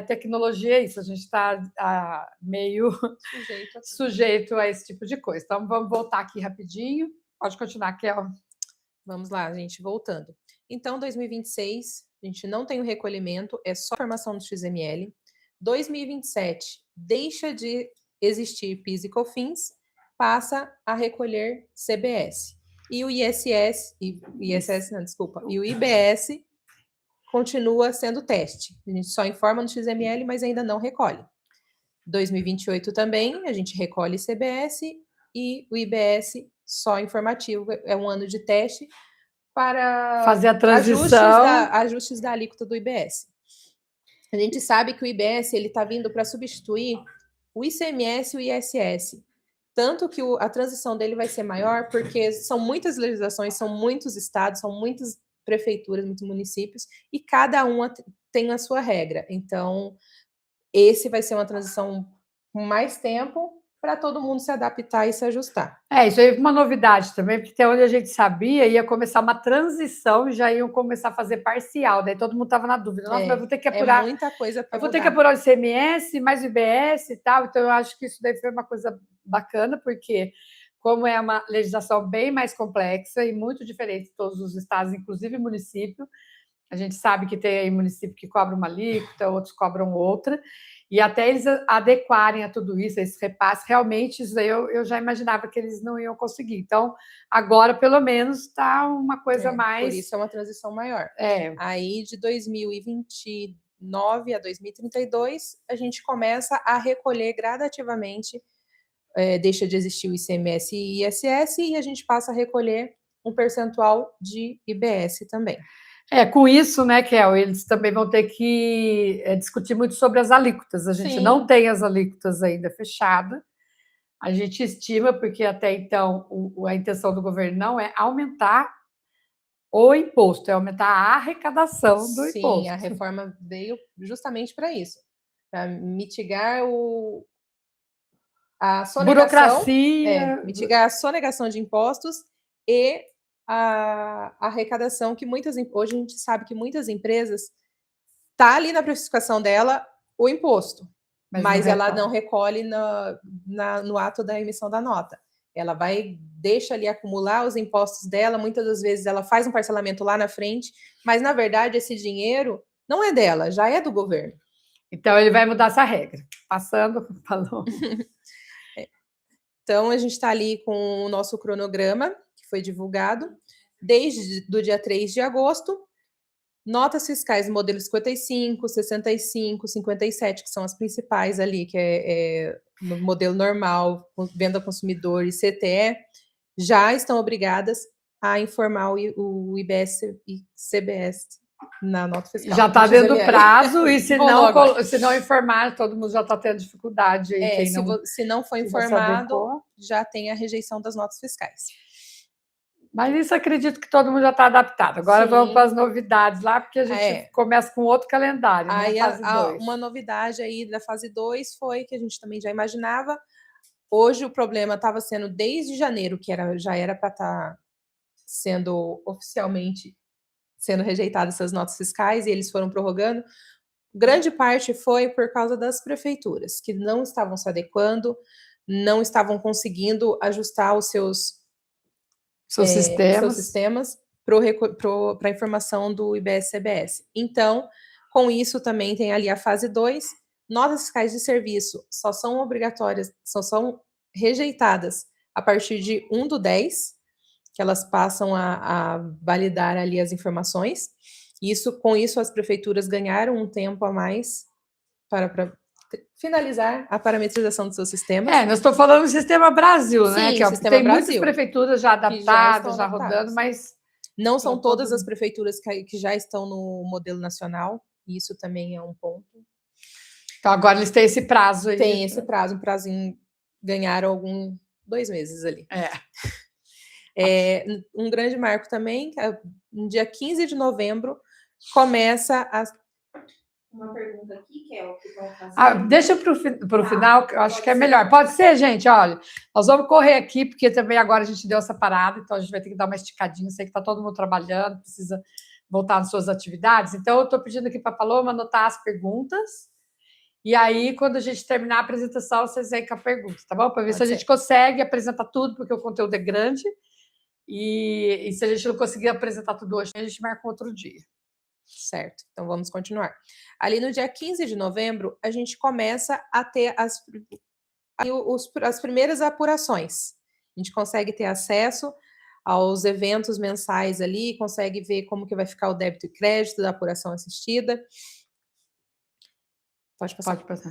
tecnologia é isso, a gente está meio sujeito a esse tipo de coisa. Então, vamos voltar aqui rapidinho. Pode continuar, Kel. Vamos lá, gente, voltando. Então, 2026, a gente não tem o recolhimento, é só formação do XML. 2027, deixa de existir PIS e COFINS, passa a recolher CBS. E o ISS, e o IBS continua sendo teste. A gente só informa no XML, mas ainda não recolhe. 2028 também, a gente recolhe CBS e o IBS só informativo, é um ano de teste para fazer a transição. Ajustes da alíquota do IBS. A gente sabe que o IBS está vindo para substituir o ICMS e o ISS. Tanto que a transição dele vai ser maior, porque são muitas legislações, são muitos estados, são muitas prefeituras, muitos municípios, e cada uma tem a sua regra. Então, esse vai ser uma transição com mais tempo para todo mundo se adaptar e se ajustar. Isso aí é uma novidade também, porque até onde a gente sabia, ia começar uma transição e já iam começar a fazer parcial, daí todo mundo estava na dúvida. Nossa, eu vou ter que apurar. Muita coisa para eu vou ter que apurar o ICMS, mais o IBS e tal, então eu acho que isso daí foi uma coisa bacana, porque como é uma legislação bem mais complexa e muito diferente de todos os estados, inclusive município, a gente sabe que tem aí município que cobra uma alíquota, outros cobram outra, e até eles adequarem a tudo isso, esse repasse, realmente isso aí eu já imaginava que eles não iam conseguir. Então, agora, pelo menos, está uma coisa mais... Por isso é uma transição maior. Aí, de 2029 a 2032, a gente começa a recolher gradativamente, deixa de existir o ICMS e ISS, e a gente passa a recolher um percentual de IBS também. Com isso, né, Kel, eles também vão ter que discutir muito sobre as alíquotas. A gente não tem as alíquotas ainda fechadas. A gente estima, porque até então a intenção do governo não é aumentar o imposto, é aumentar a arrecadação do imposto. Sim, a reforma veio justamente para isso, para mitigar a sonegação, burocracia, mitigar a sonegação de impostos e a arrecadação que hoje a gente sabe que muitas empresas tá ali na precificação dela o imposto, mas ela não recolhe no ato da emissão da nota. Ela deixa ali acumular os impostos dela, muitas das vezes ela faz um parcelamento lá na frente, mas na verdade esse dinheiro não é dela, já é do governo. Então ele vai mudar essa regra. Falou. Então a gente está ali com o nosso cronograma, que foi divulgado, desde o dia 3 de agosto, notas fiscais modelo 55, 65, 57, que são as principais ali, que é no modelo normal, venda ao consumidor e CTE, já estão obrigadas a informar o IBS e CBS na nota fiscal. Já está dentro do prazo, e se não informar, todo mundo já está tendo dificuldade. Se não for informado, já tem a rejeição das notas fiscais. Mas isso acredito que todo mundo já está adaptado. Agora vamos para as novidades lá, porque a gente começa com outro calendário, aí, né? Fase 2. Uma novidade aí da fase 2 foi que a gente também já imaginava. Hoje o problema estava sendo desde janeiro, que já era para estar sendo oficialmente rejeitadas essas notas fiscais, e eles foram prorrogando. Grande parte foi por causa das prefeituras, que não estavam se adequando, não estavam conseguindo ajustar os seus sistemas para a informação do IBS-CBS. Então, com isso também tem ali a fase 2, notas fiscais de serviço só são obrigatórias, só são rejeitadas a partir de 1/10, que elas passam a validar ali as informações. Com isso, as prefeituras ganharam um tempo a mais para finalizar a parametrização dos seus sistemas. Nós estamos falando do Sistema Brasil, né? Sim, tem muitas prefeituras já adaptadas, já rodando, mas... Não são todas as prefeituras que já estão no modelo nacional, isso também é um ponto. Então, agora eles têm esse prazo aí. Tem esse prazo, um prazinho, ganharam 2 meses ali. Um grande marco também, no dia 15 de novembro, começa a... Uma pergunta aqui, que é o que vão fazer. Deixa para o final, que eu acho que é melhor. Pode ser, gente? Olha, nós vamos correr aqui, porque também agora a gente deu essa parada, então a gente vai ter que dar uma esticadinha. Sei que está todo mundo trabalhando, precisa voltar às suas atividades. Então, eu estou pedindo aqui para a Paloma anotar as perguntas. E aí, quando a gente terminar a apresentação, vocês vêm com a pergunta, tá bom? Para ver se a gente consegue apresentar tudo, porque o conteúdo é grande. E se a gente não conseguir apresentar tudo hoje, a gente marca outro dia. Certo, então vamos continuar. Ali no dia 15 de novembro, a gente começa a ter as primeiras apurações. A gente consegue ter acesso aos eventos mensais ali, consegue ver como que vai ficar o débito e crédito da apuração assistida. Pode passar. Pode passar.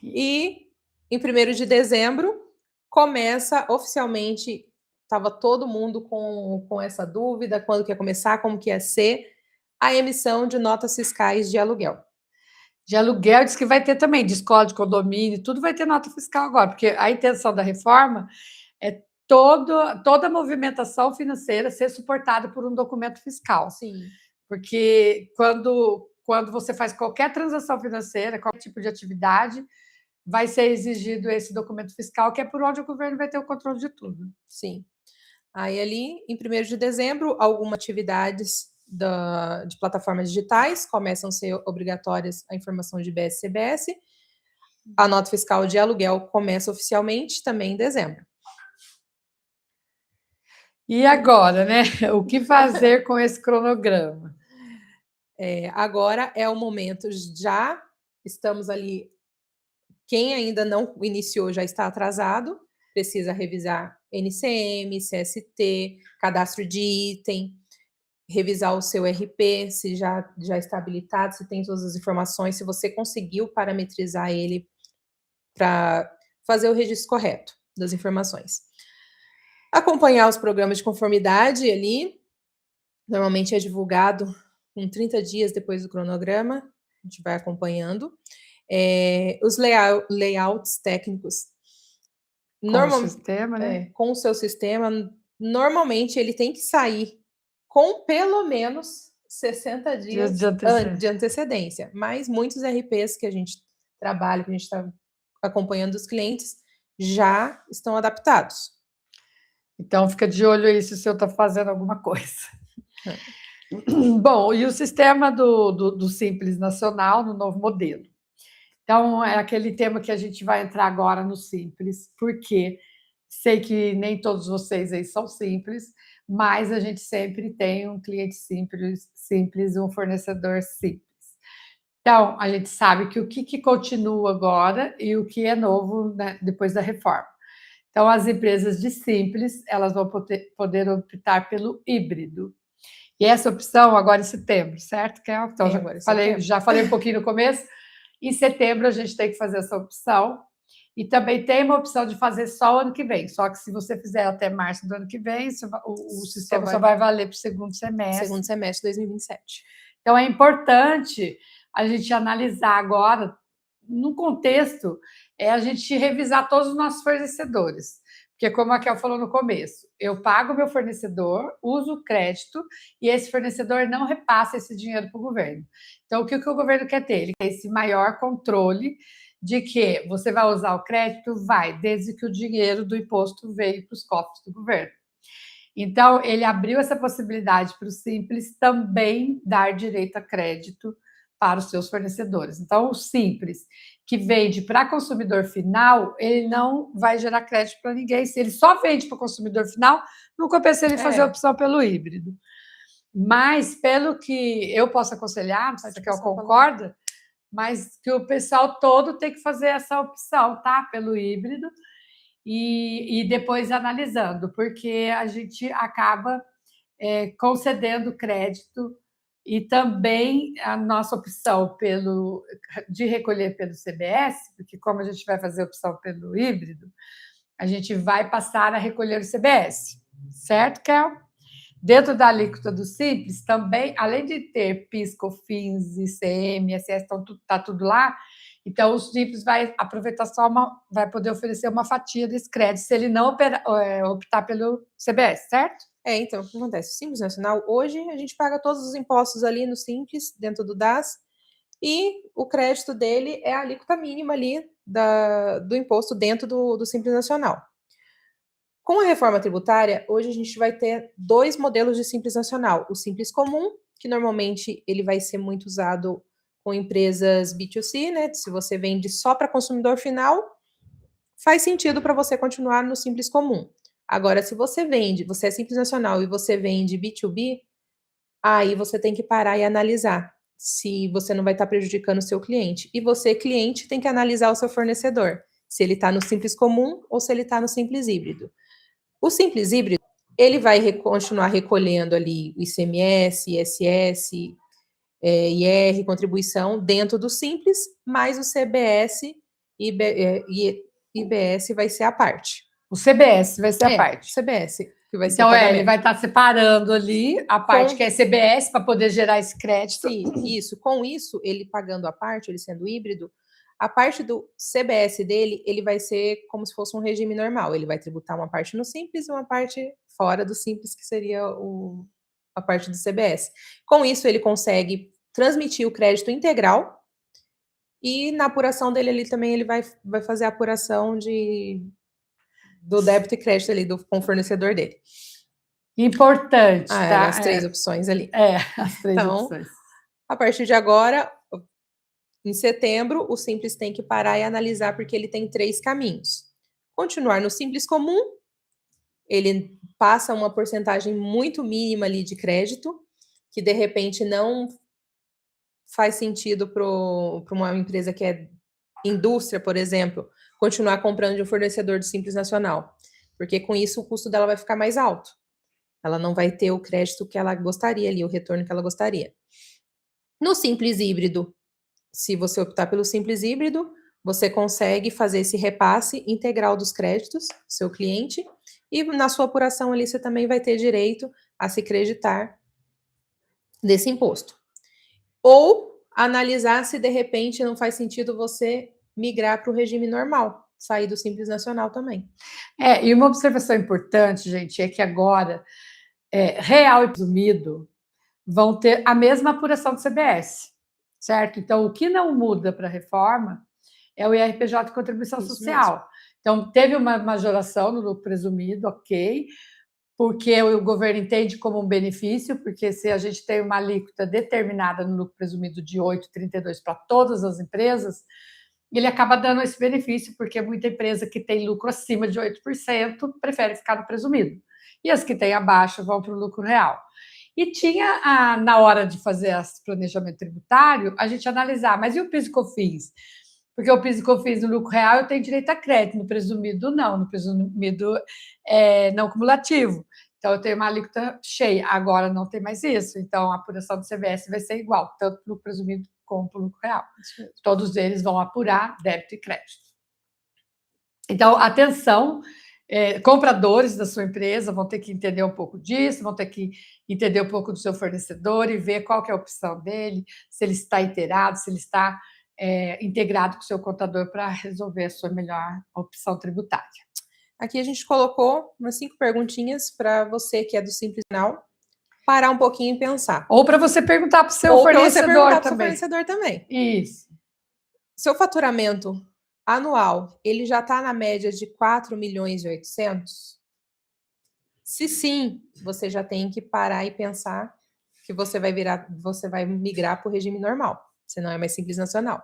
E em 1º de dezembro, começa oficialmente, estava todo mundo com essa dúvida, quando que ia começar, como que ia ser, a emissão de notas fiscais de aluguel. De aluguel, diz que vai ter também, de escola, de condomínio, tudo vai ter nota fiscal agora, porque a intenção da reforma é toda a movimentação financeira ser suportada por um documento fiscal. Sim. Porque quando você faz qualquer transação financeira, qualquer tipo de atividade, vai ser exigido esse documento fiscal, que é por onde o governo vai ter o controle de tudo. Sim. Aí ali, em 1º de dezembro, algumas atividades de plataformas digitais começam a ser obrigatórias a informação de IBS e CBS. A nota fiscal de aluguel começa oficialmente também em dezembro. E agora, né? O que fazer com esse cronograma? Agora é o momento, já estamos ali. Quem ainda não iniciou já está atrasado, precisa revisar NCM, CST, cadastro de item, revisar o seu RP, se já está habilitado, se tem todas as informações, se você conseguiu parametrizar ele para fazer o registro correto das informações. Acompanhar os programas de conformidade ali, normalmente é divulgado com 30 dias depois do cronograma, a gente vai acompanhando. Os layouts técnicos. Sistema, né? Com o seu sistema, normalmente ele tem que sair com pelo menos 60 dias de antecedência. Mas muitos RPs que a gente trabalha, que a gente está acompanhando os clientes, já estão adaptados. Então, fica de olho aí se o seu está fazendo alguma coisa. Bom, e o sistema do Simples Nacional no novo modelo? Então, é aquele tema que a gente vai entrar agora no Simples, porque sei que nem todos vocês aí são simples, mas a gente sempre tem um cliente simples, um fornecedor simples. Então, a gente sabe que o que continua agora e o que é novo, né, depois da reforma. Então, as empresas de simples, elas vão poder optar pelo híbrido. E essa opção agora em setembro, certo, Kel? Então, já falei um pouquinho no começo. Em setembro, a gente tem que fazer essa opção. E também tem uma opção de fazer só o ano que vem. Só que se você fizer até março do ano que vem, o sistema só vai valer para o segundo semestre. Segundo semestre de 2027. Então, é importante a gente analisar agora, no contexto, a gente revisar todos os nossos fornecedores. Porque, como a Kel falou no começo, eu pago o meu fornecedor, uso o crédito, e esse fornecedor não repassa esse dinheiro para o governo. Então, o que o governo quer ter? Ele quer esse maior controle de que você vai usar o crédito, desde que o dinheiro do imposto veio para os cofres do governo. Então, ele abriu essa possibilidade para o Simples também dar direito a crédito para os seus fornecedores. Então, o Simples, que vende para consumidor final, ele não vai gerar crédito para ninguém. Se ele só vende para o consumidor final, não compensa ele fazer a opção pelo híbrido. Mas, pelo que eu posso aconselhar, não sei se a Kel concorda, mas que o pessoal todo tem que fazer essa opção, tá? Pelo híbrido. E depois analisando, porque a gente acaba concedendo crédito e também a nossa opção de recolher pelo CBS, porque como a gente vai fazer a opção pelo híbrido, a gente vai passar a recolher o CBS, certo, Kel? Dentro da alíquota do Simples, também, além de ter PIS, COFINS, ICM, ISS, está tudo lá, então o Simples vai aproveitar vai poder oferecer uma fatia desse crédito, se ele não optar pelo CBS, certo? Então, o que acontece? O Simples Nacional, hoje, a gente paga todos os impostos ali no Simples, dentro do DAS, e o crédito dele é a alíquota mínima ali do imposto dentro do Simples Nacional. Com a reforma tributária, hoje a gente vai ter 2 modelos de Simples Nacional. O Simples Comum, que normalmente ele vai ser muito usado com empresas B2C, né? Se você vende só para consumidor final, faz sentido para você continuar no Simples Comum. Agora, se você é Simples Nacional e você vende B2B, aí você tem que parar e analisar se você não vai estar prejudicando o seu cliente. E você, cliente, tem que analisar o seu fornecedor, se ele está no Simples Comum ou se ele está no Simples Híbrido. O Simples Híbrido, ele vai continuar recolhendo ali o ICMS, ISS, IR, contribuição, dentro do Simples, mas o CBS e IBS vai ser a parte. O CBS vai ser a parte. CBS, que vai ser então, ele vai estar separando ali a parte que é CBS para poder gerar esse crédito. Sim, isso. Com isso, ele pagando a parte, ele sendo híbrido, a parte do CBS dele, ele vai ser como se fosse um regime normal. Ele vai tributar uma parte no Simples e uma parte fora do Simples, que seria a parte do CBS. Com isso, ele consegue transmitir o crédito integral e na apuração dele ali também ele vai fazer a apuração do débito e crédito ali com o fornecedor dele. Importante, tá? As 3 opções ali. As 3 opções. A partir de agora, em setembro, o Simples tem que parar e analisar, porque ele tem 3 caminhos. Continuar no Simples Comum, ele passa uma porcentagem muito mínima ali de crédito, que de repente não faz sentido para uma empresa que é indústria, por exemplo, continuar comprando de um fornecedor do Simples Nacional, porque com isso o custo dela vai ficar mais alto. Ela não vai ter o crédito que ela gostaria ali, o retorno que ela gostaria. No Simples Híbrido, se você optar pelo Simples Híbrido, você consegue fazer esse repasse integral dos créditos do seu cliente e na sua apuração ali você também vai ter direito a se creditar desse imposto. Ou analisar se de repente não faz sentido você migrar para o regime normal, sair do Simples Nacional também. E uma observação importante, gente, é que agora real e presumido vão ter a mesma apuração do CBS, certo? Então, o que não muda para a reforma é o IRPJ de contribuição social. Mesmo. Então, teve uma majoração no lucro presumido, ok, porque o governo entende como um benefício, porque se a gente tem uma alíquota determinada no lucro presumido de 8,32 para todas as empresas, ele acaba dando esse benefício, porque muita empresa que tem lucro acima de 8% prefere ficar no presumido. E as que têm abaixo vão para o lucro real. E tinha, na hora de fazer esse planejamento tributário, a gente analisar, mas e o PIS e COFINS? Porque o PIS e COFINS no lucro real eu tenho direito a crédito, no presumido não, no presumido é não cumulativo. Então, eu tenho uma alíquota cheia, agora não tem mais isso. Então, a apuração do CBS vai ser igual, tanto para o presumido como para o lucro real. Todos eles vão apurar débito e crédito. Então, atenção, compradores da sua empresa vão ter que entender um pouco disso, vão ter que entender um pouco do seu fornecedor e ver qual que é a opção dele, se ele está inteirado, se ele está integrado com o seu contador para resolver a sua melhor opção tributária. Aqui a gente colocou umas 5 perguntinhas para você que é do Simples Nacional parar um pouquinho e pensar. Ou para você perguntar para o seu fornecedor também. Isso. Seu faturamento anual, ele já está na média de 4 milhões e 800? Se sim, você já tem que parar e pensar que você vai migrar para o regime normal, você não é mais Simples Nacional.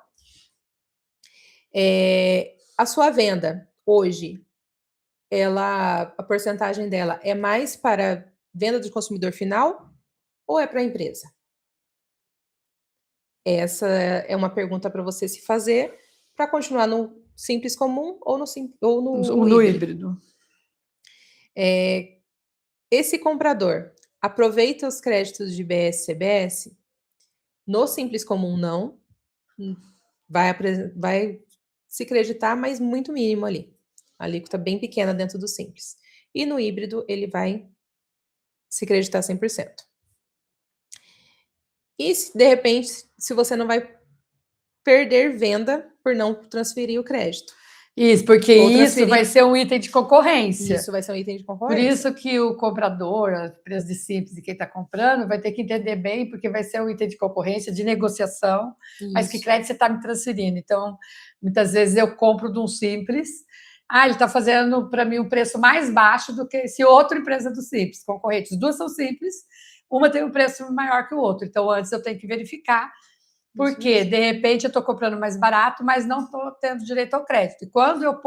A sua venda hoje, a porcentagem dela é mais para venda do consumidor final ou é para a empresa? Essa é uma pergunta para você se fazer para continuar no Simples Comum ou no híbrido. Esse comprador aproveita os créditos de IBS e CBS? No Simples Comum não, vai se creditar, mas muito mínimo ali. A alíquota bem pequena dentro do Simples. E no híbrido, ele vai se creditar 100%. E, de repente, se você não vai perder venda por não transferir o crédito. Isso, porque isso vai ser um item de concorrência. Isso vai ser um item de concorrência. Por isso que o comprador, a empresa de Simples e quem está comprando, vai ter que entender bem, porque vai ser um item de concorrência, de negociação, mas que crédito você está me transferindo. Então, muitas vezes eu compro de um Simples ele está fazendo para mim um preço mais baixo do que se outra empresa do Simples, concorrentes. As duas são simples, uma tem um preço maior que o outro. Então, antes eu tenho que verificar, porque de repente eu estou comprando mais barato, mas não estou tendo direito ao crédito. E quando eu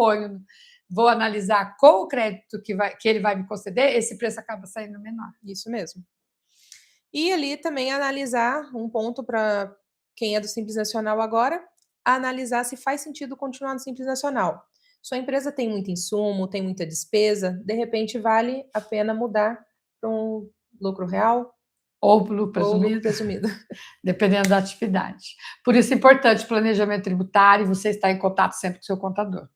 vou analisar com o crédito que ele vai me conceder, esse preço acaba saindo menor. Isso mesmo. E ali também analisar um ponto para quem é do Simples Nacional agora, analisar se faz sentido continuar no Simples Nacional. Sua empresa tem muito insumo, tem muita despesa, de repente vale a pena mudar para um lucro real ou lucro presumido, dependendo da atividade. Por isso é importante o planejamento tributário e você estar em contato sempre com o seu contador.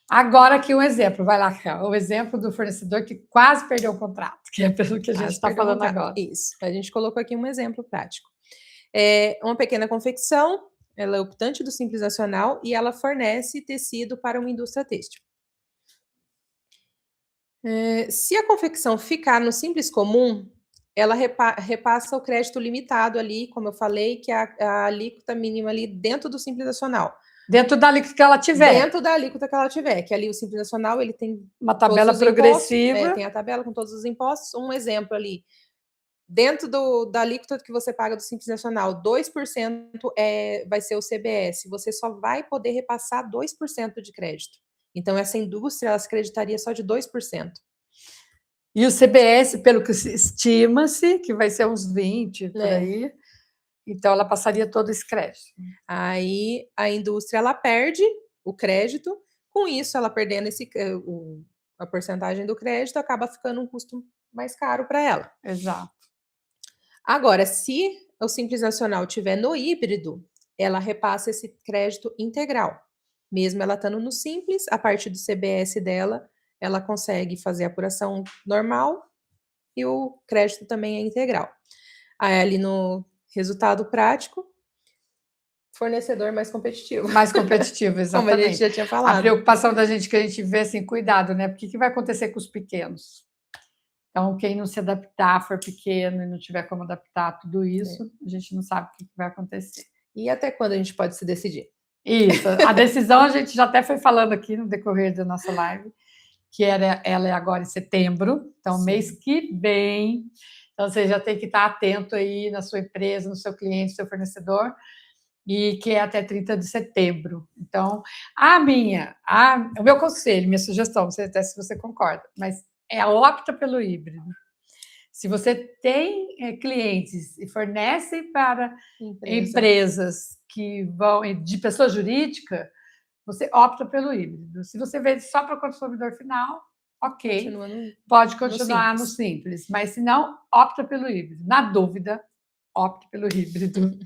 Agora aqui um exemplo, vai lá, Raquel, o exemplo do fornecedor que quase perdeu o contrato, que é pelo que a gente está falando agora. Isso, a gente colocou aqui um exemplo prático. É uma pequena confecção, ela é optante do Simples Nacional e ela fornece tecido para uma indústria têxtil. Se a confecção ficar no Simples Comum, ela repassa o crédito limitado ali, como eu falei, que é a alíquota mínima ali dentro do Simples Nacional. Dentro da alíquota que ela tiver. Dentro da alíquota que ela tiver, que ali o Simples Nacional, ele tem uma tabela progressiva. Impostos, tem a tabela com todos os impostos. Um exemplo ali, dentro da alíquota que você paga do Simples Nacional, 2% vai ser o CBS. Você só vai poder repassar 2% de crédito. Então, essa indústria, ela se creditaria só de 2%. E o CBS, pelo que estima-se, que vai ser uns 20%, por aí. Então, ela passaria todo esse crédito. Aí, a indústria, ela perde o crédito. Com isso, ela perdendo a porcentagem do crédito, acaba ficando um custo mais caro para ela. Exato. Agora, se o Simples Nacional estiver no híbrido, ela repassa esse crédito integral. Mesmo ela estando no Simples, a partir do CBS dela, ela consegue fazer a apuração normal e o crédito também é integral. Aí, ali no resultado prático, fornecedor mais competitivo. Mais competitivo, exatamente. Como a gente já tinha falado. A preocupação da gente que a gente vê assim, cuidado, né? Porque o que vai acontecer com os pequenos? Então, quem não se adaptar, for pequeno e não tiver como adaptar tudo isso, a gente não sabe o que vai acontecer. E até quando a gente pode se decidir? Isso. A decisão a gente já até foi falando aqui no decorrer da nossa live, que ela é agora em setembro, então mês que vem. Então, você já tem que estar atento aí na sua empresa, no seu cliente, no seu fornecedor, e que é até 30 de setembro. Então, o meu conselho, minha sugestão, não sei até se você concorda, mas opta pelo híbrido. Se você tem clientes e fornece para empresas que vão de pessoa jurídica, você opta pelo híbrido. Se você vende só para o consumidor final, ok, pode continuar no simples. Mas se não, opta pelo híbrido. Na dúvida, opte pelo híbrido.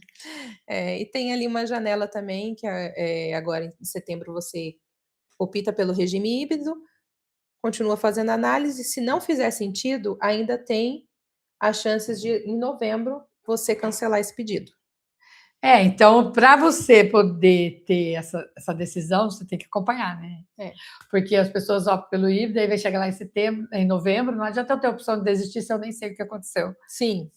E tem ali uma janela também, que agora em setembro você opta pelo regime híbrido, continua fazendo análise. Se não fizer sentido, ainda tem as chances de, em novembro, você cancelar esse pedido. Então, para você poder ter essa decisão, você tem que acompanhar, né? Porque as pessoas optam pelo híbrido, aí vai chegar lá em novembro, não adianta eu ter a opção de desistir se eu nem sei o que aconteceu. Sim.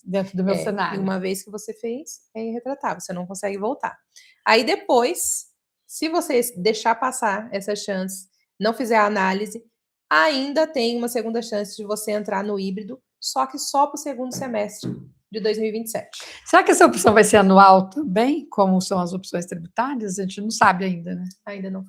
Dentro do meu cenário. E uma vez que você fez, é irretratável, você não consegue voltar. Aí depois, se você deixar passar essa chance, não fizer a análise, ainda tem uma segunda chance de você entrar no híbrido, só que só para o segundo semestre de 2027. Será que essa opção vai ser anual também, como são as opções tributárias? A gente não sabe ainda, né? Ainda não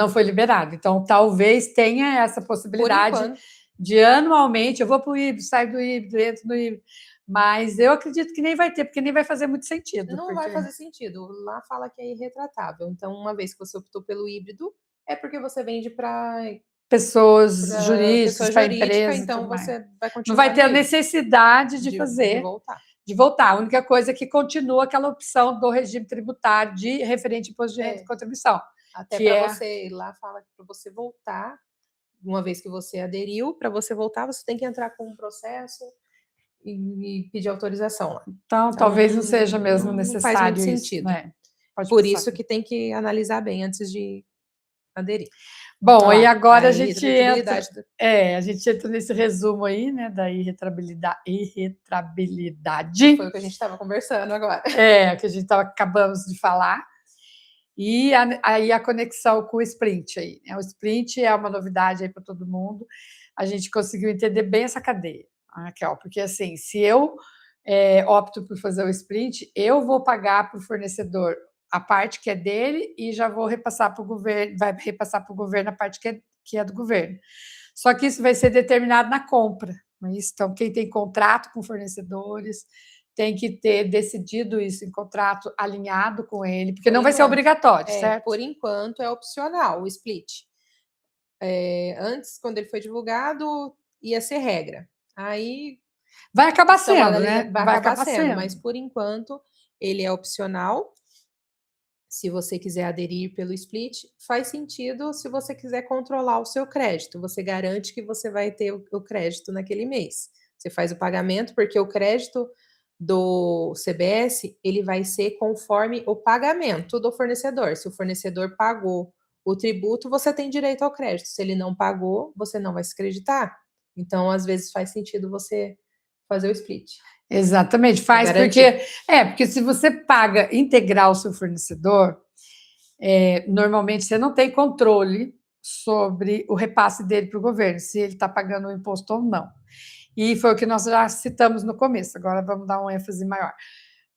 foi liberado. Então, talvez tenha essa possibilidade de anualmente, eu vou para o híbrido, saio do híbrido, entro no híbrido. Mas eu acredito que nem vai ter, porque nem vai fazer muito sentido. Não vai fazer sentido. Lá fala que é irretratável. Então, uma vez que você optou pelo híbrido, é porque você vende para pessoas jurídicas, para empresas. Então, você vai continuar. Não vai ter a necessidade de fazer. De voltar. A única coisa é que continua aquela opção do regime tributário de referente imposto de renda e contribuição. Até para você, lá fala que para você voltar, uma vez que você aderiu, para você voltar, você tem que entrar com um processo e pedir autorização lá. Então, talvez não seja mesmo necessário. Faz muito sentido. Né? Por isso que tem que analisar bem antes de aderir. Bom, e agora a gente entra nesse resumo aí, né, da irretrabilidade. Foi o que a gente estava conversando agora. Que a gente acabamos de falar. E aí a conexão com o Sprint aí, né? O Sprint é uma novidade aí para todo mundo. A gente conseguiu entender bem essa cadeia, Raquel, porque assim, se eu opto por fazer o Sprint, eu vou pagar para o fornecedor a parte que é dele e já vou repassar para o governo, vai repassar para o governo a parte que é do governo. Só que isso vai ser determinado na compra, não é isso? Então, quem tem contrato com fornecedores tem que ter decidido isso em contrato alinhado com ele, porque não vai ser obrigatório, certo? Por enquanto é opcional o split. Antes, quando ele foi divulgado, ia ser regra. Aí vai acabar sendo, né? Vai acabar sendo, mas por enquanto ele é opcional. Se você quiser aderir pelo split, faz sentido se você quiser controlar o seu crédito. Você garante que você vai ter o crédito naquele mês. Você faz o pagamento, porque o crédito do CBS, ele vai ser conforme o pagamento do fornecedor. Se o fornecedor pagou o tributo, você tem direito ao crédito. Se ele não pagou, você não vai se creditar. Então, às vezes, faz sentido você fazer o split. Exatamente, faz porque se você paga integral o seu fornecedor, normalmente você não tem controle sobre o repasse dele para o governo, se ele está pagando o imposto ou não. E foi o que nós já citamos no começo, agora vamos dar um ênfase maior.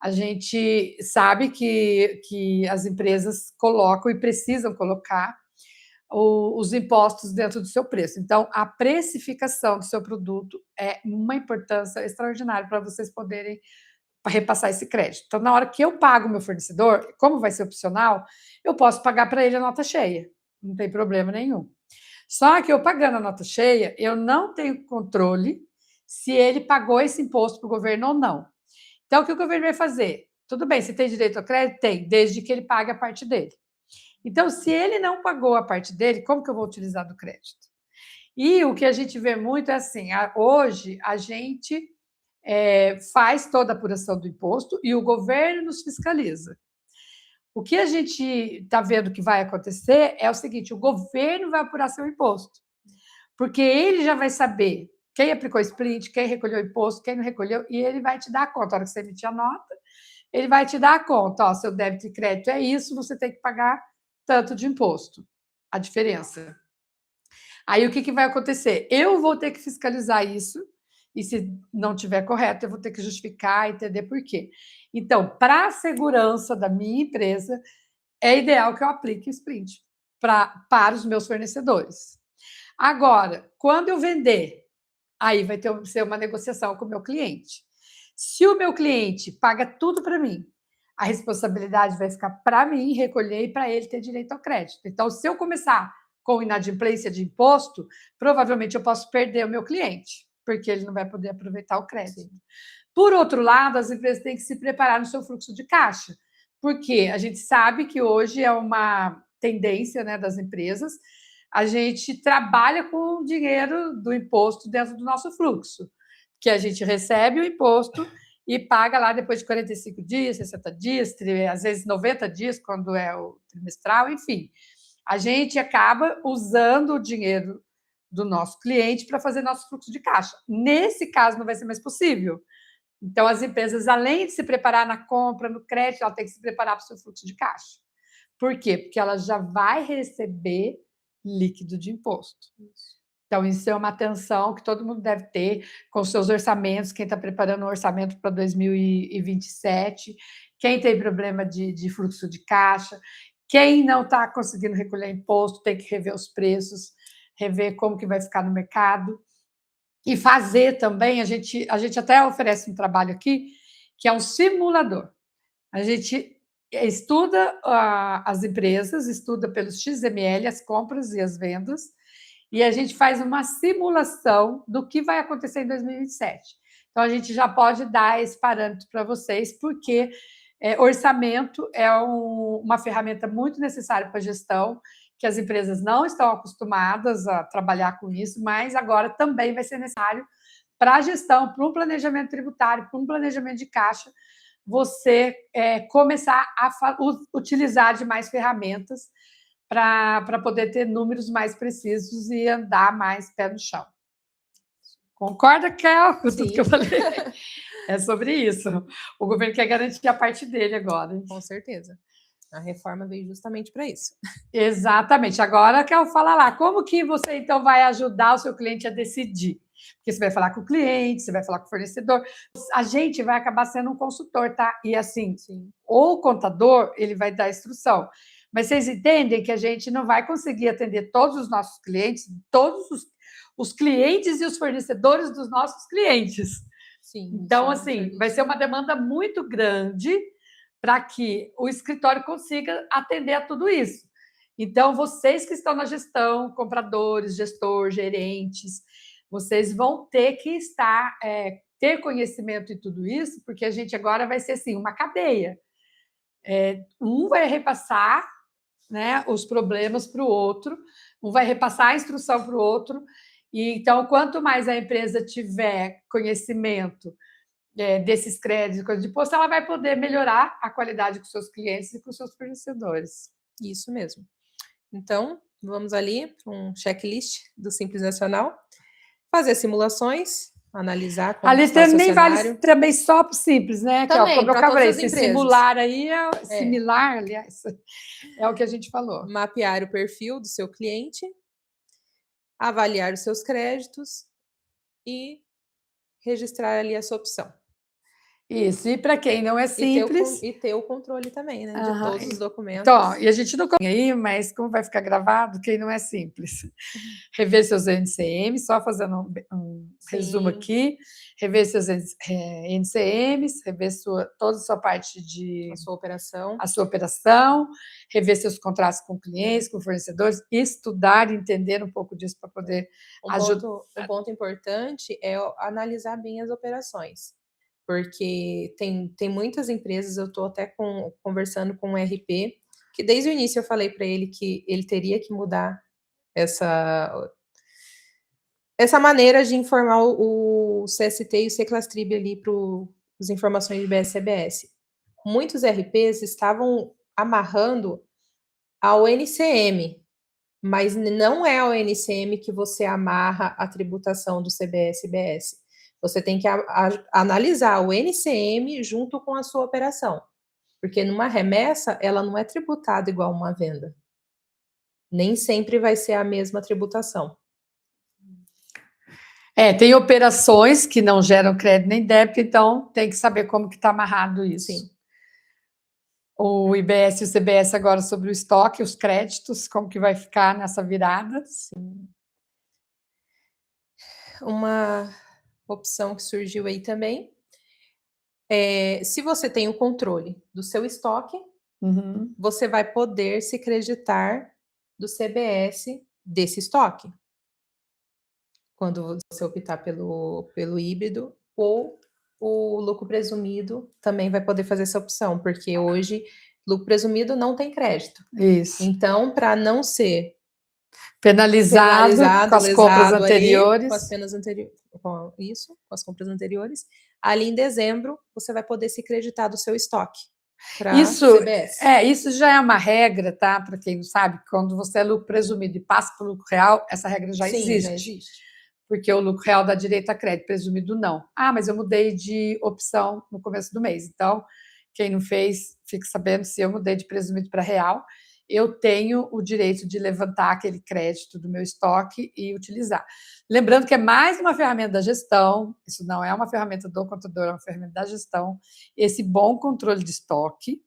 A gente sabe que as empresas colocam e precisam colocar os impostos dentro do seu preço. Então, a precificação do seu produto é uma importância extraordinária para vocês poderem repassar esse crédito. Então, na hora que eu pago o meu fornecedor, como vai ser opcional, eu posso pagar para ele a nota cheia, não tem problema nenhum. Só que eu pagando a nota cheia, eu não tenho controle se ele pagou esse imposto para o governo ou não. Então, o que o governo vai fazer? Tudo bem, você tem direito ao crédito? Tem, desde que ele pague a parte dele. Então, se ele não pagou a parte dele, como que eu vou utilizar do crédito? E o que a gente vê muito é assim, hoje a gente faz toda a apuração do imposto e o governo nos fiscaliza. O que a gente está vendo que vai acontecer é o seguinte, o governo vai apurar seu imposto, porque ele já vai saber quem aplicou split, quem recolheu imposto, quem não recolheu, e ele vai te dar a conta. Na hora que você emitir a nota, ele vai te dar a conta. Ó, seu débito e crédito é isso, você tem que pagar tanto de imposto, a diferença. Aí o que vai acontecer? Eu vou ter que fiscalizar isso, e se não tiver correto, eu vou ter que justificar, entender por quê. Então, para a segurança da minha empresa, é ideal que eu aplique o sprint para os meus fornecedores. Agora, quando eu vender, aí vai ser uma negociação com o meu cliente. Se o meu cliente paga tudo para mim, a responsabilidade vai ficar para mim recolher e para ele ter direito ao crédito. Então, se eu começar com inadimplência de imposto, provavelmente eu posso perder o meu cliente, porque ele não vai poder aproveitar o crédito. Sim. Por outro lado, as empresas têm que se preparar no seu fluxo de caixa, porque a gente sabe que hoje é uma tendência, né, das empresas, a gente trabalha com o dinheiro do imposto dentro do nosso fluxo, que a gente recebe o imposto e paga lá depois de 45 dias, 60 dias, às vezes 90 dias, quando é o trimestral, enfim. A gente acaba usando o dinheiro do nosso cliente para fazer nosso fluxo de caixa. Nesse caso, não vai ser mais possível. Então, as empresas, além de se preparar na compra, no crédito, ela tem que se preparar para o seu fluxo de caixa. Por quê? Porque ela já vai receber líquido de imposto. Então, isso é uma atenção que todo mundo deve ter com os seus orçamentos, quem está preparando um orçamento para 2027, quem tem problema de fluxo de caixa, quem não está conseguindo recolher imposto, tem que rever os preços, rever como que vai ficar no mercado. E fazer também, a gente até oferece um trabalho aqui, que é um simulador. A gente estuda as empresas, estuda pelos XML, as compras e as vendas, e a gente faz uma simulação do que vai acontecer em 2027. Então, a gente já pode dar esse parâmetro para vocês, porque orçamento é uma ferramenta muito necessária para a gestão, que as empresas não estão acostumadas a trabalhar com isso, mas agora também vai ser necessário para a gestão, para um planejamento tributário, para um planejamento de caixa, você começar a utilizar de mais ferramentas para poder ter números mais precisos e andar mais pé no chão. Concorda, Kel, com tudo que eu falei? É sobre isso. O governo quer garantir a parte dele agora. Com certeza. A reforma veio justamente para isso. Exatamente. Agora que eu falar lá, como que você então vai ajudar o seu cliente a decidir? Porque você vai falar com o cliente, você vai falar com o fornecedor. A gente vai acabar sendo um consultor, tá? E assim, Sim. o contador, ele vai dar instrução. Mas vocês entendem que a gente não vai conseguir atender todos os nossos clientes, todos os clientes e os fornecedores dos nossos clientes. Sim, Então, isso é um assim, vai serviço. ser uma demanda muito grande para que o escritório consiga atender a tudo isso. Então, vocês que estão na gestão, compradores, gestor, gerentes, vocês vão ter que estar, ter conhecimento em tudo isso, porque a gente agora vai ser assim, uma cadeia. Um vai repassar, né, os problemas para o outro, um vai repassar a instrução para o outro, e então, quanto mais a empresa tiver conhecimento desses créditos e coisas de imposto, ela vai poder melhorar a qualidade com seus clientes e com seus fornecedores. Isso mesmo. Então, vamos ali para um checklist do Simples Nacional, fazer simulações, analisar como A está o lista seu nem vale cenário. também só para o simples, né? Que, Também, como eu para todas falei, as esse empresas. simular aí É. similar, aliás, é o que a gente falou. Mapear o perfil do seu cliente, avaliar os seus créditos e registrar ali a sua opção. Isso, e para quem não é simples. E ter o controle também, né? De todos os documentos. Então, e a gente não conhece aí, mas como vai ficar gravado, quem não é simples. Rever seus NCMs, só fazendo um resumo aqui, rever seus NCMs, rever toda a sua parte de a sua operação, rever seus contratos com clientes, com fornecedores, estudar, entender um pouco disso para poder ajudar. Um ponto importante é analisar bem as operações, porque tem muitas empresas, eu estou até conversando com o RP, que desde o início eu falei para ele que ele teria que mudar essa maneira de informar o CST e o C-Clastrib ali para as informações de BS-CBS. Muitos RPs estavam amarrando ao NCM, mas não é ao NCM que você amarra a tributação do CBS-BS. Você tem que analisar o NCM junto com a sua operação, porque numa remessa ela não é tributada igual uma venda. Nem sempre vai ser a mesma tributação. Tem operações que não geram crédito nem débito, então tem que saber como que está amarrado isso. Sim. O IBS e o CBS agora sobre o estoque, os créditos, como que vai ficar nessa virada? Sim. Uma opção que surgiu aí também se você tem o controle do seu estoque, você vai poder se creditar do CBS desse estoque. Quando você optar pelo híbrido, ou o lucro presumido também vai poder fazer essa opção, porque hoje lucro presumido não tem crédito. Isso. Então, para não ser penalizado com as compras anteriores. Ali, com as penas anteriores, com as compras anteriores, ali em dezembro você vai poder se creditar do seu estoque. Isso já é uma regra, tá? Para quem não sabe, quando você é lucro presumido e passa para o lucro real, essa regra já existe. Já existe. Porque o lucro real dá direito a crédito, presumido não. Mas eu mudei de opção no começo do mês. Então, quem não fez, fique sabendo, se eu mudei de presumido para real, eu tenho o direito de levantar aquele crédito do meu estoque e utilizar. Lembrando que é mais uma ferramenta da gestão, isso não é uma ferramenta do contador, é uma ferramenta da gestão, esse bom controle de estoque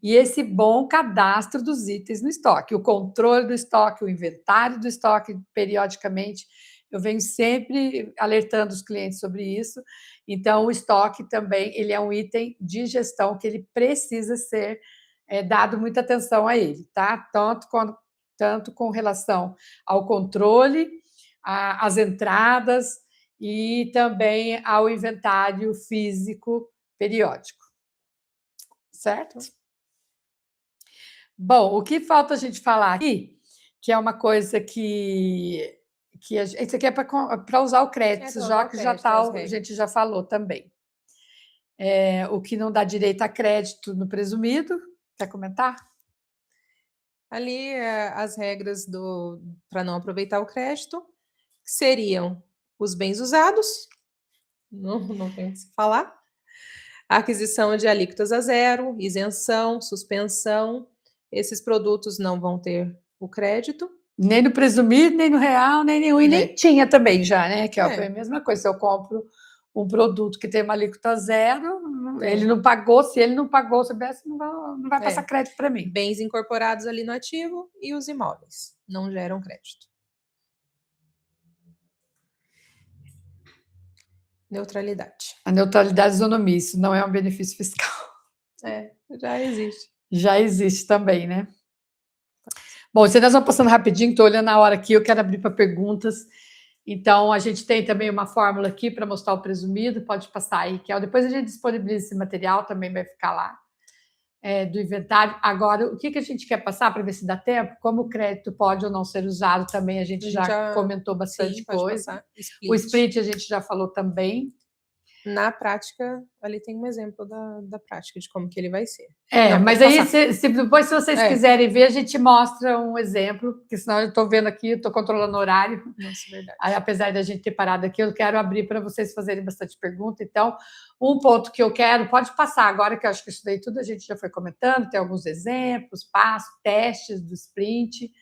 e esse bom cadastro dos itens no estoque, o controle do estoque, o inventário do estoque periodicamente. Eu venho sempre alertando os clientes sobre isso. Então, o estoque também ele é um item de gestão que ele precisa ser dado muita atenção a ele, tá? Tanto com relação ao controle, às entradas e também ao inventário físico periódico. Certo? Bom, o que falta a gente falar aqui, que é uma coisa que isso aqui é para usar o crédito, já que a gente já falou também. O que não dá direito a crédito no presumido, quer comentar? Ali as regras para não aproveitar o crédito seriam os bens usados, não tem o que se falar, Aquisição de alíquotas a zero, isenção, suspensão. Esses produtos não vão ter o crédito. Nem no presumido, nem no real, nem nenhum. E nem tinha também já, né? Que é a mesma coisa. Se eu compro um produto que tem uma alíquota zero, ele não pagou. Se ele não pagou o CBS, não vai passar crédito para mim. Bens incorporados ali no ativo e os imóveis não geram crédito. Neutralidade. A neutralidade isonomia, isso não é um benefício fiscal. Já existe. Já existe também, né? Bom, se nós vamos passando rapidinho, estou olhando a hora aqui, eu quero abrir para perguntas. Então, a gente tem também uma fórmula aqui para mostrar o presumido, pode passar aí, Kel. Depois a gente disponibiliza esse material, também vai ficar lá, do inventário. Agora, o que a gente quer passar para ver se dá tempo? Como o crédito pode ou não ser usado também, a gente já comentou bastante coisa. O split a gente já falou também. Na prática, ali tem um exemplo da prática, de como que ele vai ser. Mas aí, depois, se vocês quiserem ver, a gente mostra um exemplo, porque senão eu estou vendo aqui, eu estou controlando o horário. Nossa, verdade. Aí, apesar da gente ter parado aqui, eu quero abrir para vocês fazerem bastante pergunta. Então, um ponto que eu quero, pode passar agora, que eu acho que isso daí tudo a gente já foi comentando, tem alguns exemplos, passos, testes do sprint.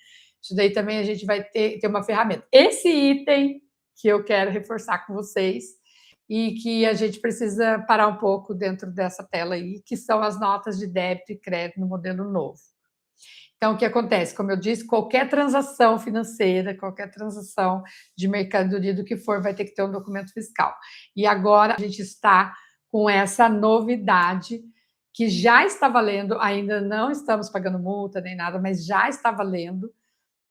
Isso daí também a gente vai ter uma ferramenta. Esse item que eu quero reforçar com vocês, e que a gente precisa parar um pouco dentro dessa tela aí, que são as notas de débito e crédito no modelo novo. Então, o que acontece? Como eu disse, qualquer transação financeira, qualquer transação de mercadoria do que for, vai ter que ter um documento fiscal. E agora a gente está com essa novidade que já está valendo, ainda não estamos pagando multa nem nada, mas já está valendo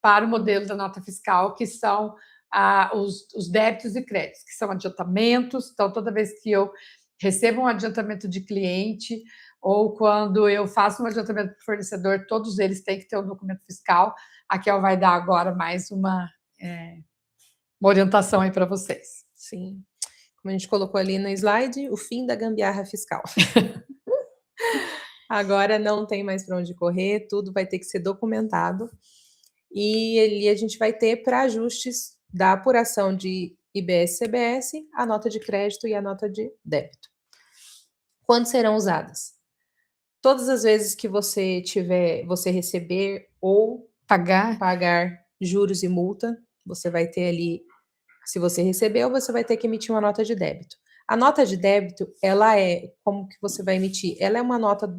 para o modelo da nota fiscal, que são os débitos e créditos, que são adiantamentos. Então, toda vez que eu recebo um adiantamento de cliente ou quando eu faço um adiantamento para o fornecedor, todos eles têm que ter um documento fiscal. A Kel vai dar agora mais uma orientação aí para vocês. Sim. Como a gente colocou ali no slide, o fim da gambiarra fiscal. Agora não tem mais para onde correr, tudo vai ter que ser documentado. E ali a gente vai ter para ajustes da apuração de IBS-CBS, a nota de crédito e a nota de débito. Quando serão usadas? Todas as vezes que você receber ou pagar juros e multa, você vai ter ali, se você recebeu, você vai ter que emitir uma nota de débito. A nota de débito, ela como que você vai emitir? Ela é uma nota,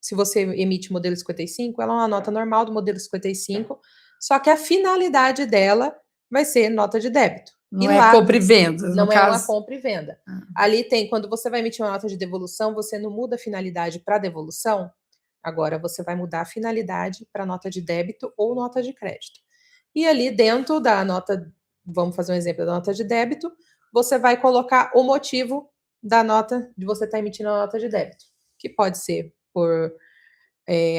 se você emite modelo 55, ela é uma nota normal do modelo 55, só que a finalidade dela vai ser nota de débito. Não é compra e venda. Não é uma compra e venda. Ali tem, quando você vai emitir uma nota de devolução, você não muda a finalidade para devolução, agora você vai mudar a finalidade para nota de débito ou nota de crédito. E ali dentro da nota, vamos fazer um exemplo da nota de débito, você vai colocar o motivo da nota, de você estar emitindo a nota de débito, que pode ser por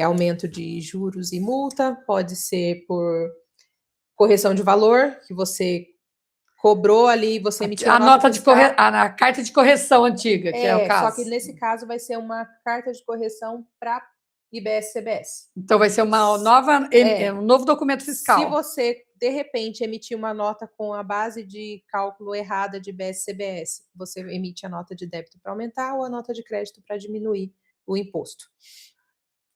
aumento de juros e multa, pode ser por correção de valor, que você cobrou ali, você emitiu a nota de a carta de correção antiga, que é o caso. Só que nesse caso vai ser uma carta de correção para IBS-CBS. Então vai ser uma nova, um novo documento fiscal. Se você, de repente, emitir uma nota com a base de cálculo errada de IBS-CBS, você emite a nota de débito para aumentar ou a nota de crédito para diminuir o imposto.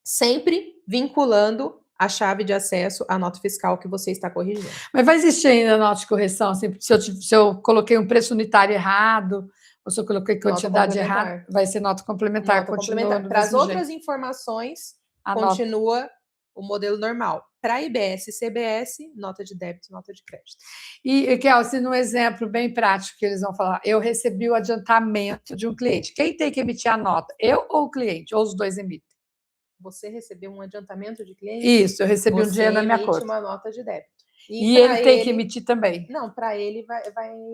Sempre vinculando a chave de acesso à nota fiscal que você está corrigindo. Mas vai existir ainda a nota de correção? Assim, se eu coloquei um preço unitário errado, ou se eu coloquei quantidade errada, vai ser nota complementar. Para as outras informações, continua o modelo normal. Para IBS e CBS, nota de débito e nota de crédito. E, Kel, se no exemplo bem prático que eles vão falar, eu recebi o adiantamento de um cliente, quem tem que emitir a nota? Eu ou o cliente? Ou os dois emitem? Você recebeu um adiantamento de cliente? Isso, eu recebi um dinheiro na minha conta. Você emite uma nota de débito. E ele tem que emitir também? Não, para ele vai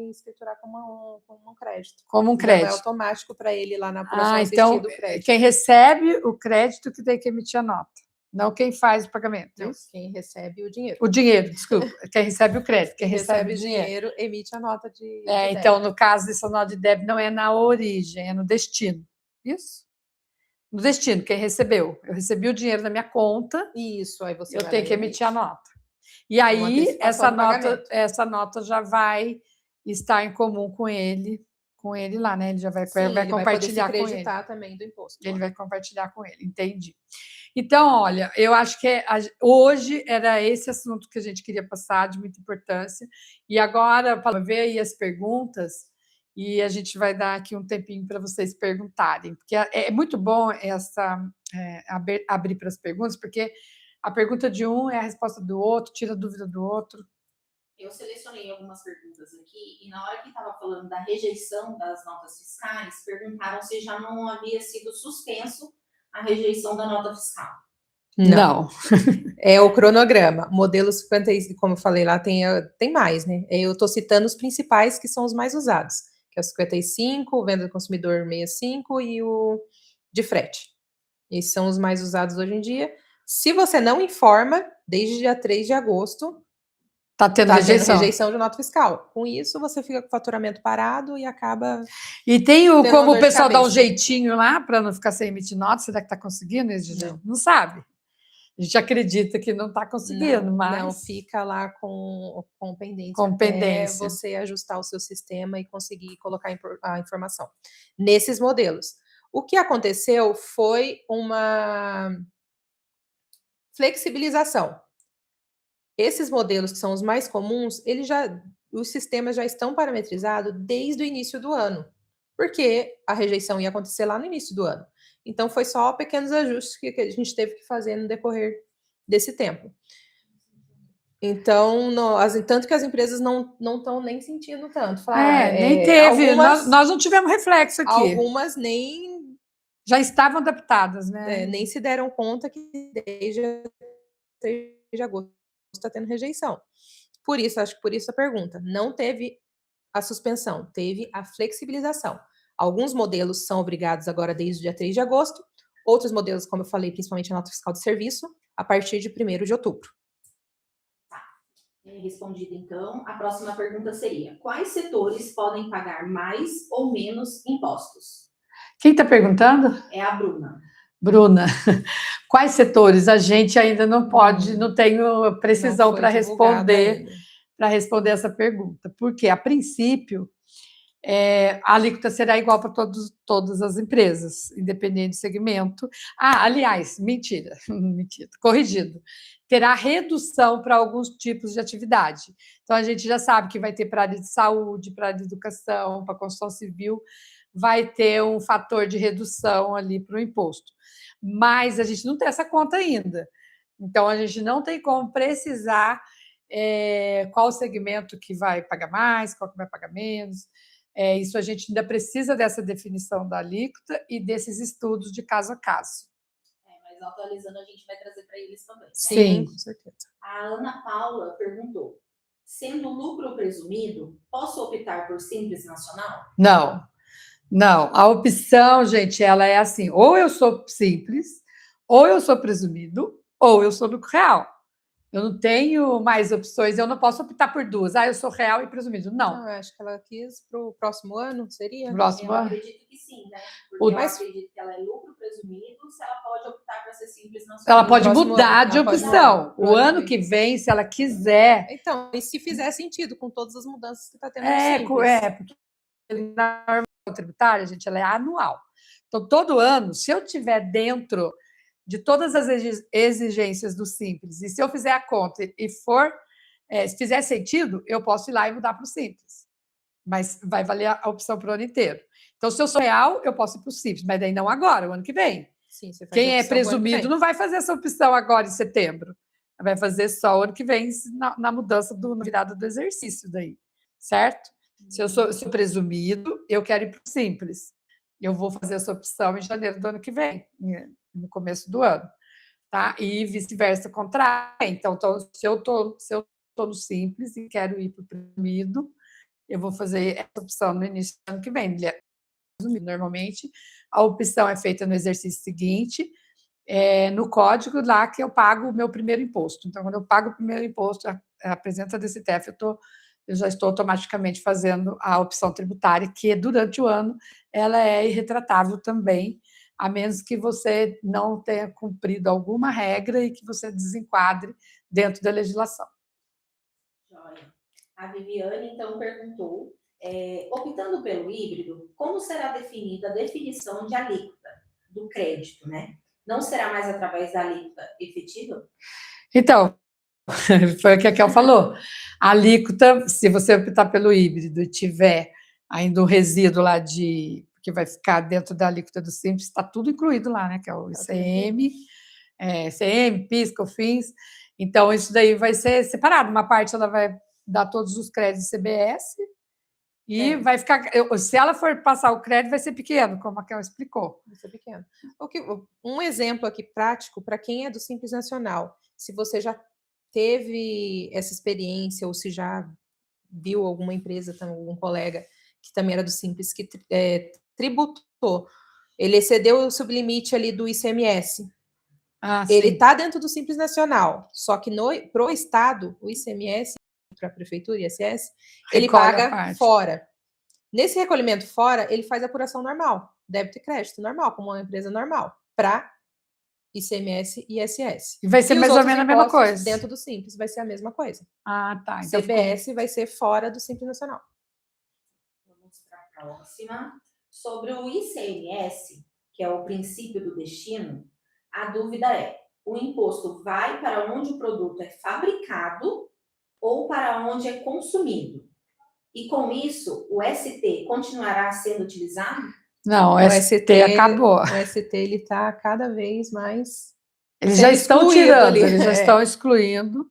escriturar como um crédito. Como um crédito. Não é automático para ele lá na apuração então, do crédito. Quem recebe o crédito que tem que emitir a nota, não quem faz o pagamento. Não, quem recebe o dinheiro. O dinheiro, desculpa. Quem recebe o crédito. Quem recebe o dinheiro emite a nota de então, no caso, essa nota de débito não é na origem, é no destino. Isso? No destino, quem recebeu. Eu recebi o dinheiro na minha conta. Isso, aí você eu tenho que emitir a nota. E aí, essa nota já vai estar em comum com ele, com ele lá, né? Ele já vai, Sim, vai ele vai poder se compartilhar com ele. creditar também do imposto. Ele vai compartilhar com ele, entendi. Então, olha, eu acho que hoje era esse assunto que a gente queria passar, de muita importância. E agora, para ver aí as perguntas, e a gente vai dar aqui um tempinho para vocês perguntarem, porque é muito bom abrir para as perguntas, porque a pergunta de um é a resposta do outro, tira a dúvida do outro. Eu selecionei algumas perguntas aqui e na hora que estava falando da rejeição das notas fiscais, perguntaram se já não havia sido suspenso a rejeição da nota fiscal. Não. É o cronograma. Modelo 55, como eu falei lá, tem mais, né? Eu estou citando os principais que são os mais usados, que é o 55, o venda do consumidor 65 e o de frete. Esses são os mais usados hoje em dia. Se você não informa, desde dia 3 de agosto, Tá tendo rejeição de nota fiscal. Com isso, você fica com o faturamento parado e acaba... E tem como o pessoal dá um jeitinho lá para não ficar sem emitir nota? Será que está conseguindo? Não sabe. A gente acredita que não está conseguindo, mas... Não, fica lá com pendência. Com pendência. Até você ajustar o seu sistema e conseguir colocar a informação. Nesses modelos. O que aconteceu foi uma flexibilização. Esses modelos que são os mais comuns, os sistemas já estão parametrizados desde o início do ano, porque a rejeição ia acontecer lá no início do ano. Então, foi só pequenos ajustes que a gente teve que fazer no decorrer desse tempo. Então, tanto que as empresas não estão nem sentindo tanto. Nem teve, nós não tivemos reflexo aqui. Algumas nem... Já estavam adaptadas, né? Nem se deram conta que desde 3 de agosto está tendo rejeição. Acho que por isso a pergunta. Não teve a suspensão, teve a flexibilização. Alguns modelos são obrigados agora desde o dia 3 de agosto, outros modelos, como eu falei, principalmente a nota fiscal de serviço, a partir de 1º de outubro. Tá. Respondida, então. A próxima pergunta seria: quais setores podem pagar mais ou menos impostos? Quem está perguntando? É a Bruna. Bruna, quais setores? A gente ainda não pode, não tenho precisão para responder essa pergunta, porque a princípio a alíquota será igual para todas as empresas, independente do segmento. Aliás, mentira, corrigido. Terá redução para alguns tipos de atividade. Então, a gente já sabe que vai ter para a área de saúde, para a área de educação, para a construção civil, vai ter um fator de redução ali para o imposto. Mas a gente não tem essa conta ainda. Então, a gente não tem como precisar qual segmento que vai pagar mais, qual que vai pagar menos. Isso a gente ainda precisa dessa definição da alíquota e desses estudos de caso a caso. Mas atualizando, a gente vai trazer para eles também. Né? Sim, com certeza. A Ana Paula perguntou: sendo lucro presumido, posso optar por Simples Nacional? Não, a opção, gente, ela é assim, ou eu sou simples, ou eu sou presumido, ou eu sou lucro real. Eu não tenho mais opções, eu não posso optar por duas. Eu sou real e presumido. Não. Eu acho que ela quis para o próximo ano, seria? Eu acredito que sim, né? Porque eu acredito que ela é lucro presumido, se ela pode optar para ser Simples Nacional. Ela pode mudar de opção. O ano que vem, se ela quiser. Então, e se fizer sentido com todas as mudanças que está tendo no Simples? Porque na norma tributária, gente, ela é anual. Então, todo ano, se eu tiver dentro de todas as exigências do Simples, e se eu fizer a conta e se fizer sentido, eu posso ir lá e mudar para o Simples. Mas vai valer a opção para o ano inteiro. Então, se eu sou real, eu posso ir para o Simples, mas daí não agora, o ano que vem. Sim, você faz quem é presumido não vai fazer essa opção agora em setembro. Vai fazer só o ano que vem na mudança na virada do exercício daí, certo? Se eu sou presumido, eu quero ir para o Simples. Eu vou fazer essa opção em janeiro do ano que vem, no começo do ano, tá? E vice-versa, contrário. Então, se eu tô no Simples e quero ir para o presumido, eu vou fazer essa opção no início do ano que vem. Normalmente, a opção é feita no exercício seguinte, no código lá que eu pago o meu primeiro imposto. Então, quando eu pago o primeiro imposto, apresenta a DCTF, eu já estou automaticamente fazendo a opção tributária, que durante o ano ela é irretratável também, a menos que você não tenha cumprido alguma regra e que você desenquadre dentro da legislação. Joia. A Viviane, então, perguntou Optando pelo híbrido, como será definida a definição de alíquota do crédito, né? Não será mais através da alíquota efetiva? Então, foi o que a Kel falou. A alíquota, se você optar pelo híbrido e tiver ainda um resíduo lá que vai ficar dentro da alíquota do Simples, está tudo incluído lá, né? Que é o ICM, ICM, PIS, COFINS. Então, isso daí vai ser separado. Uma parte ela vai dar todos os créditos CBS e vai ficar. Se ela for passar o crédito, vai ser pequeno, como a Kel explicou. Vai ser pequeno. Um exemplo aqui prático para quem é do Simples Nacional. Se você já teve essa experiência ou se já viu alguma empresa, algum colega que também era do Simples, que tributou, ele excedeu o sublimite ali do ICMS. Ele está dentro do Simples Nacional, só que para o Estado, o ICMS, para a Prefeitura, ISS, ele paga fora. Nesse recolhimento fora, ele faz apuração normal, débito e crédito normal, como uma empresa normal, para ICMS e ISS. E vai ser mais ou menos a mesma coisa. Dentro do Simples vai ser a mesma coisa. Ah, tá. Então CBS vai ser fora do Simples Nacional. Vamos para a próxima. Sobre o ICMS, que é o princípio do destino, a dúvida é: o imposto vai para onde o produto é fabricado ou para onde é consumido? E com isso, o ST continuará sendo utilizado? Não, o ST acabou. O ST ele está cada vez mais. Eles já estão tirando, eles já estão excluindo.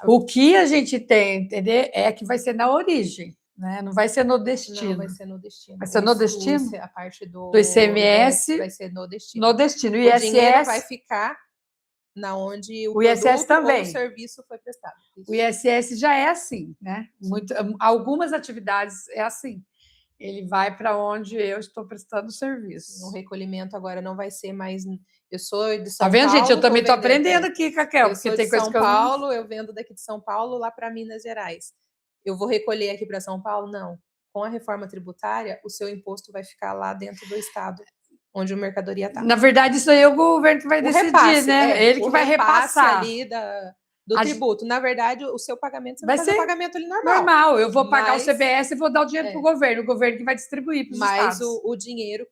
O que a gente tem, entender, é que vai ser na origem, né? Não vai ser no destino. Não, vai ser no destino. Vai ser no destino? A parte do ICMS vai ser no destino. No destino. O dinheiro vai ficar na onde o ISS também. Ou o serviço foi prestado. Isso. O ISS já é assim, né? Algumas atividades é assim. Ele vai para onde eu estou prestando serviço. No recolhimento agora não vai ser mais. Eu sou de São Paulo. Tá vendo, Paulo, gente? Eu também estou aprendendo aqui, Raquel. Eu sou de São Paulo, eu vendo daqui de São Paulo lá para Minas Gerais. Eu vou recolher aqui para São Paulo? Não. Com a reforma tributária, o seu imposto vai ficar lá dentro do estado onde a mercadoria está. Na verdade, isso aí é o governo que vai decidir, repasse, né? Ele que vai repassar ali do tributo. Na verdade, o seu pagamento você vai fazer o pagamento ali normal. Eu vou pagar o CBS e vou dar o dinheiro para o governo que vai distribuir para os estados. Mas o dinheiro,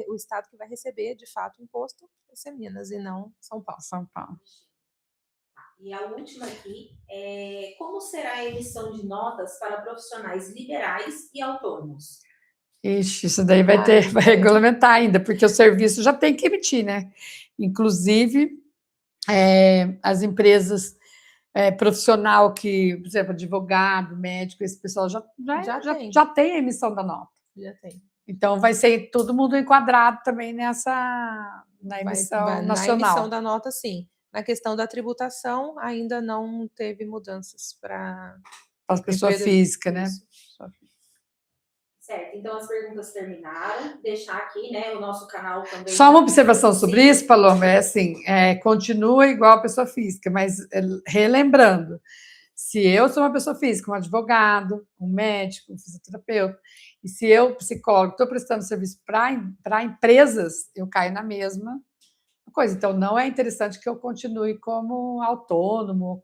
o estado que vai receber, de fato, o imposto vai ser Minas e não São Paulo. São Paulo. E a última aqui é: como será a emissão de notas para profissionais liberais e autônomos? Ixi, isso daí vai regulamentar ainda, porque o serviço já tem que emitir, né? Inclusive, as empresas profissional que, por exemplo, advogado, médico, esse pessoal já tem a emissão da nota. Já tem. Então, vai ser todo mundo enquadrado também na emissão nacional. Na emissão da nota, sim. Na questão da tributação, ainda não teve mudanças para as pessoas físicas, né? Certo, então as perguntas terminaram. Deixar aqui, né, o nosso canal também. Só uma observação sobre isso, Paloma, continua igual a pessoa física, mas relembrando, se eu sou uma pessoa física, um advogado, um médico, um fisioterapeuta, e se eu, psicólogo, estou prestando serviço para empresas, eu caio na mesma coisa. Então, não é interessante que eu continue como autônomo,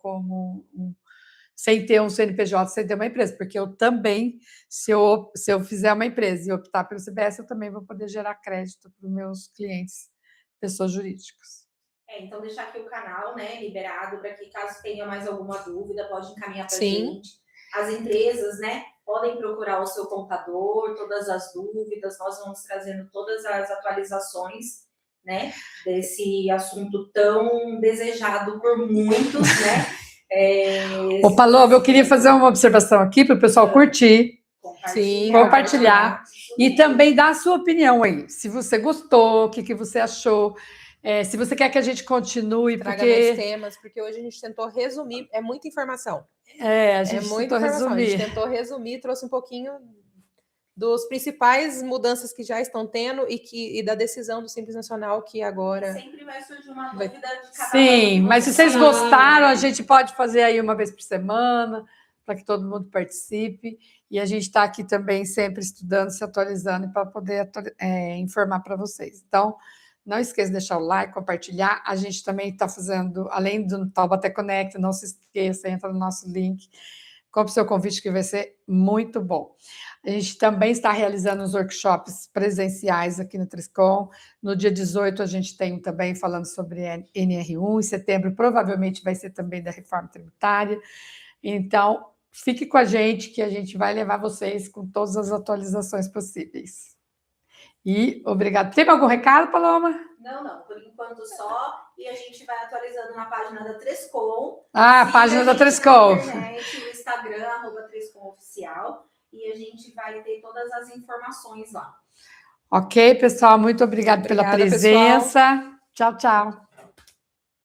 sem ter um CNPJ, sem ter uma empresa, porque eu também, se eu fizer uma empresa e optar pelo CBS, eu também vou poder gerar crédito para os meus clientes, pessoas jurídicas. Então, deixar aqui o canal, né, liberado, para que, caso tenha mais alguma dúvida, pode encaminhar para a gente. As empresas, né, podem procurar o seu contador, todas as dúvidas, nós vamos trazendo todas as atualizações, né, desse assunto tão desejado por muitos, né. Ô, Paloma, eu queria fazer uma observação aqui para o pessoal curtir, compartilhar e também dar a sua opinião aí. Se você gostou, o que você achou, se você quer que a gente continue. Traga mais temas, porque hoje a gente tentou resumir, é muita informação. A gente tentou resumir. A gente tentou resumir, trouxe um pouquinho dos principais mudanças que já estão tendo e da decisão do Simples Nacional que agora... Sempre vai surgir uma dúvida de cada Sim, mas se vocês gostaram, a gente pode fazer aí uma vez por semana, para que todo mundo participe, e a gente está aqui também sempre estudando, se atualizando, para poder informar para vocês. Então, não esqueça de deixar o like, compartilhar. A gente também está fazendo, além do Taubaté Connect, não se esqueça, entra no nosso link, compre seu convite que vai ser muito bom. A gente também está realizando os workshops presenciais aqui no Triscom. No dia 18 a gente tem também falando sobre NR1, em setembro provavelmente vai ser também da reforma tributária. Então, fique com a gente que a gente vai levar vocês com todas as atualizações possíveis. E obrigado. Tem algum recado, Paloma? Não, por enquanto só. E a gente vai atualizando na página da Trescom. A página da Trescom. Na internet, no Instagram, @TrescomOficial. E a gente vai ter todas as informações lá. Ok, pessoal, muito obrigada pela presença. Pessoal. Tchau, tchau.